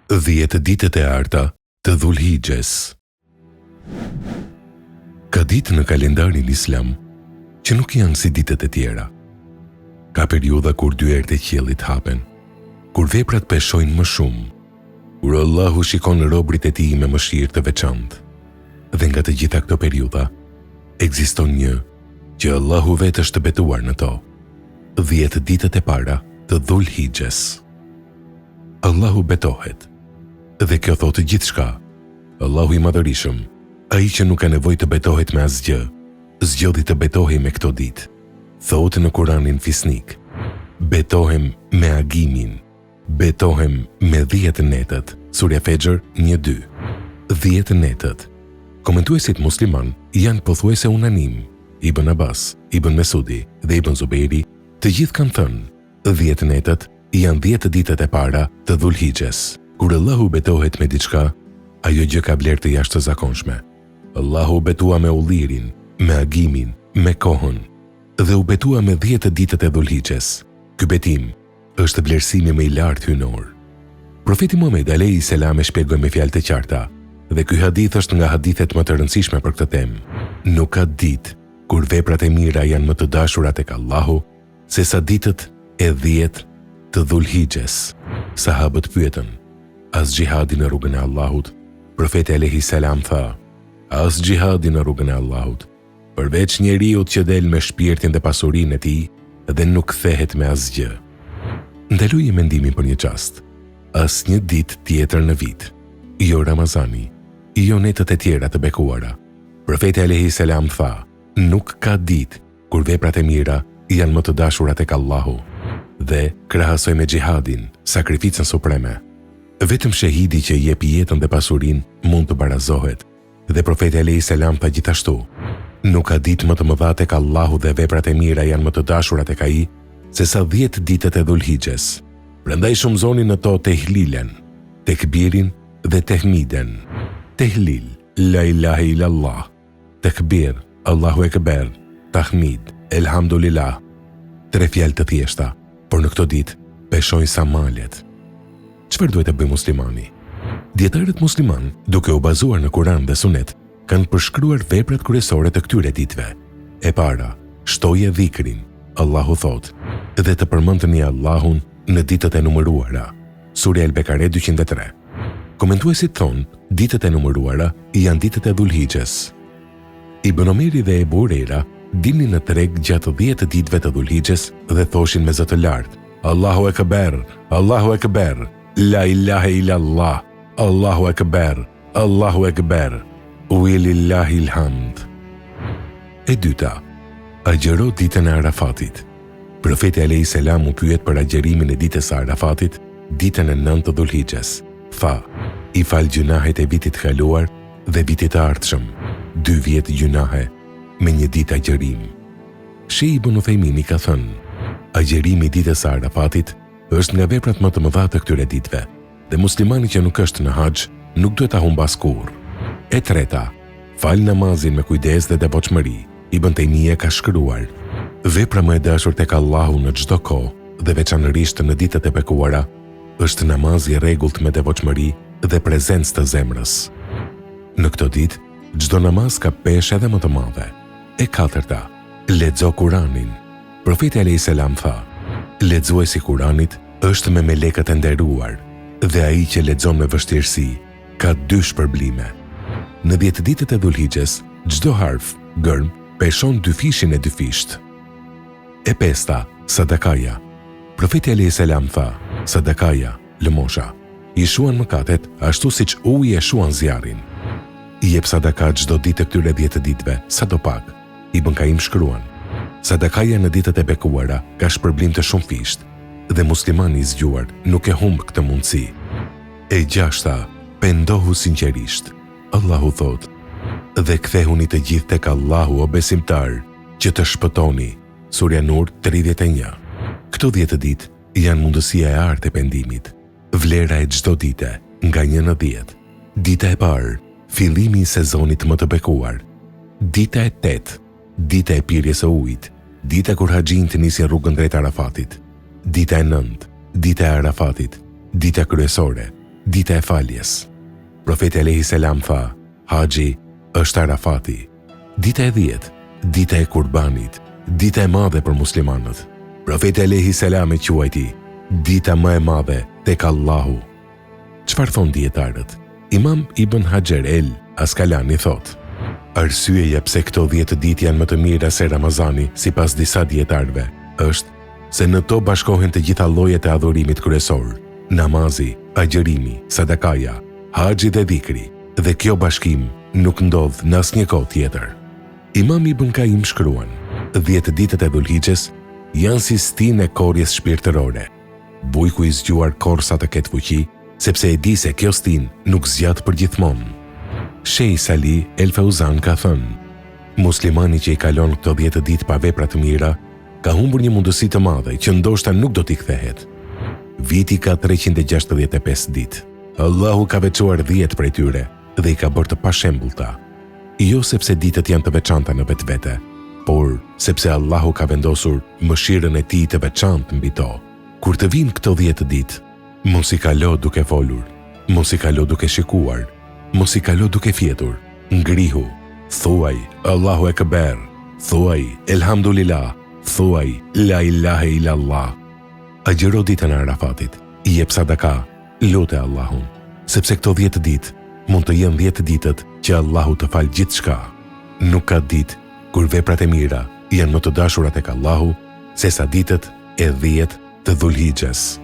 10 ditët e arta të Dhulhigjes. Ka ditë në kalendarin islam që nuk janë si ditët e tjera. Ka periudha kur dyert e qiellit hapen, kur veprat peshojnë më shumë, kur Allahu shikon robrit e tij me mëshirë të veçantë. Dhe nga të gjitha këto periudha, ekziston një që Allahu vetë është betuar në to: 10 ditët e para të Dhulhigjes. Allahu betohet, dhe kjo thotë gjithçka. Allahu i madhërisëm, ai që nuk ka nevojë të betohet me asgjë, zgjodhi të betohej me këto ditë. Thotë në Kuranin Fisnik: betohem me agimin, betohem me 10 netët. Surja Fexher 1-2. 10 netët. Komentuesit musliman janë pothuajse unanim. Ibn Abbas, Ibn Mesudi dhe Ibn Zubeiri të gjithë kanë thënë: 10 netët janë 10 ditët e para të Dhulhigjes. Kur Allahu betohet me diçka, ajo gjë ka vlerë të jashtëzakonshme. Allahu betua me ullirin, me agimin, me kohën, dhe u betua me 10 ditët e Dhulhigjes. Ky betim është vlerësimi më i lartë hyjnor. Profeti Muhammed alayhi salam e shpjegoi me fjalë të qarta, dhe ky hadith është nga hadithet më të rëndësishme për këtë temë. Nuk ka ditë kur veprat e mira janë më të dashura tek Allahu se sa ditët e 10 të Dhulhigjes. Sahabët pyetën: as gjihadi në rrugën e Allahut? Profeti alayhi salam tha: as gjihadi në rrugën e Allahut, përveç njeriut që del me shpirtin dhe pasurinë e tij dhe nuk kthehet me asgjë. Ndaloi mendimin për një çast. As një ditë tjetër në vit, jo Ramazani, jo netët e tjera të bekuara. Profeti alayhi salam tha: nuk ka ditë kur veprat e mira janë më të dashura tek Allahu. Dhe krahasoi me xhihadin, sakrificën supreme. Vetëm shahidi që jep jetën dhe pasurinë mund të barazohet. Dhe profeti alayhi salam tha gjithashtu: nuk ka ditë më të mëdha tek Allahu dhe veprat e mira janë më të dashura tek ai se sa 10 ditët e Dhulhigjes. Prandaj shumëzoni në to tehlilen, tekbirin dhe tehmiden. Tehlil, la ilaha illallah. Tekbir, Allahu ekber. Tahmid, elhamdulillah. 3 fjalë të thjeshta, por në këto ditë peshojnë sa malet. Çfarë duhet të bëjë muslimani? Dietarët musliman, duke u bazuar në Kur'an dhe Sunet, kanë përshkruar veprat kryesore të këtyre ditëve. E para, shtoje dhikrin. Allahu thotë: dhe të përmendni Allahun në ditët e numëruara. Surja El-Bekare 203. Komentuesit thonë: ditët e numëruara janë ditët e Dhulhigjes. Ibn Omeri dhe Ebu Hurajra dilnin në treg gjatë 10 ditëve të Dhulhigjes dhe thoshin me zë të lartë: Allahu ekber, Allahu ekber, la ilaha illallah, Allahu ekber, Allahu ekber, uilillahi ilhamd. E dyta, agjëro ditën e Arafatit. Profeti alayhi salam u pyet për agjërimin e ditës së Arafatit, ditën e 9 të Dhulhigjes. Tha: i fal gjunahet e vitit kaluar dhe vitit të ardhshëm, 2 vjet gjunahe me një ditë agjërim. Sheikh Ibn Uthaymin ka thënë: agjërimi i ditës së Arafatit është nga veprat më të mëdha të këtyre ditëve, dhe muslimani që nuk është në haxh nuk duhet ta humbas kurrë. E treta, fal namazin me kujdes dhe devotshmëri. Ibn Taymija ka shkruar: vepra më e dashur tek Allahu në çdo kohë dhe veçanërisht në ditët e bekuara është namazi i rregullt me devotshmëri dhe prezencë të zemrës. Në këtë ditë, çdo namaz ka peshë edhe më të madhe. E katërta, lexo Kuranin. Profeti alayhi salam tha: lexuesi i Kuranit është me melekët e nderuar, dhe ai që lexon me vështirësi ka 2 shpërblime. Në 10 ditët e Dhulhigjes, çdo harf, gërm, peshon 2 fishin e 2 fisht. E pesta, sadakaja. Profeti alayhi salam tha: sadakaja, lëmosha, i shuan mëkatet ashtu siç uji e shuan zjarrin. I jep sadaka çdo ditë këtyre 10 ditëve, sadopak. Ibn Kaim shkruan: sadakaja në ditët e bekuara ka shpërblim të shumë fisht, dhe muslimani i zgjuar nuk e humb këtë mundësi. E gjashta, pendohu sinqerisht. Allahu thot: dhe kthehuni të gjithë tek Allahu o besimtar, që të shpëtoni. Surja Nur 31. Këto 10 ditë janë mundësia e artë e pendimit. Vlera e çdo dite, nga 1 në 10. Dita e parë, fillimi i sezonit më të bekuar. Dita e 8, dita e pirjes së ujit. Dita kur haxhinët nisin rrugën drejt Arafatit. Dita e 9, dita e Arafatit. Dita kryesore. dita e faljes. Profeti alayhi salam tha, haxhi është Arafati. Dita e 10, dita e Kurbanit, dita e madhe për muslimanët. Profeti alayhi salam e quajti dita më e madhe tek Allahu. Çfarë thon dietarët? Imam Ibn Hajar el Askalani thot: arsyeja pse këto 10 ditë janë më të mira se Ramazani, sipas disa dietarëve, është se në to bashkohen të gjitha llojet e adhurimit kryesor: namazi, agjërimi, sadakaja, haxhi dhe dhikri, dhe kjo bashkim nuk ndodh në asnjë kohë tjetër. Imam Ibn Qayyim shkruan: 10 ditët e Dhulhixhes janë si stinë e korjes shpirtërore. Bujku i zgjuar korsa të ketë fuqi, sepse e di se kjo stinë nuk zgjat përgjithmonë. Sheikh Salih El Fauzan ka thënë: muslimani që i kalon këto 10 ditë pa vepra të mira, ka humbur një mundësi të madhe që ndoshta nuk do t'i kthehet. Viti ka 365 ditë. Allahu ka veçuar 10 prej tyre dhe i ka bërë të pashembullta. Jo sepse ditët janë të veçanta në vetvete, por sepse Allahu ka vendosur mëshirën e tij të veçantë mbi to. Kur të vinë këto 10 ditë, mos i kalo duke folur, mos i kalo duke shikuar, mos i kalo duke fjetur. Ngrihu, thuaj Allahu Ekber, thuaj Elhamdulillah, thuaj La ilahe illallah. Agjëro ditën e Arafatit, i jep sadaka, lute Allahun, sepse këto 10 ditë mund të jenë 10 ditët që Allahu të falë gjithçka. Nuk ka ditë kur veprat e mira janë më të dashura tek Allahu sesa ditët e 10 të Dhulhixhes.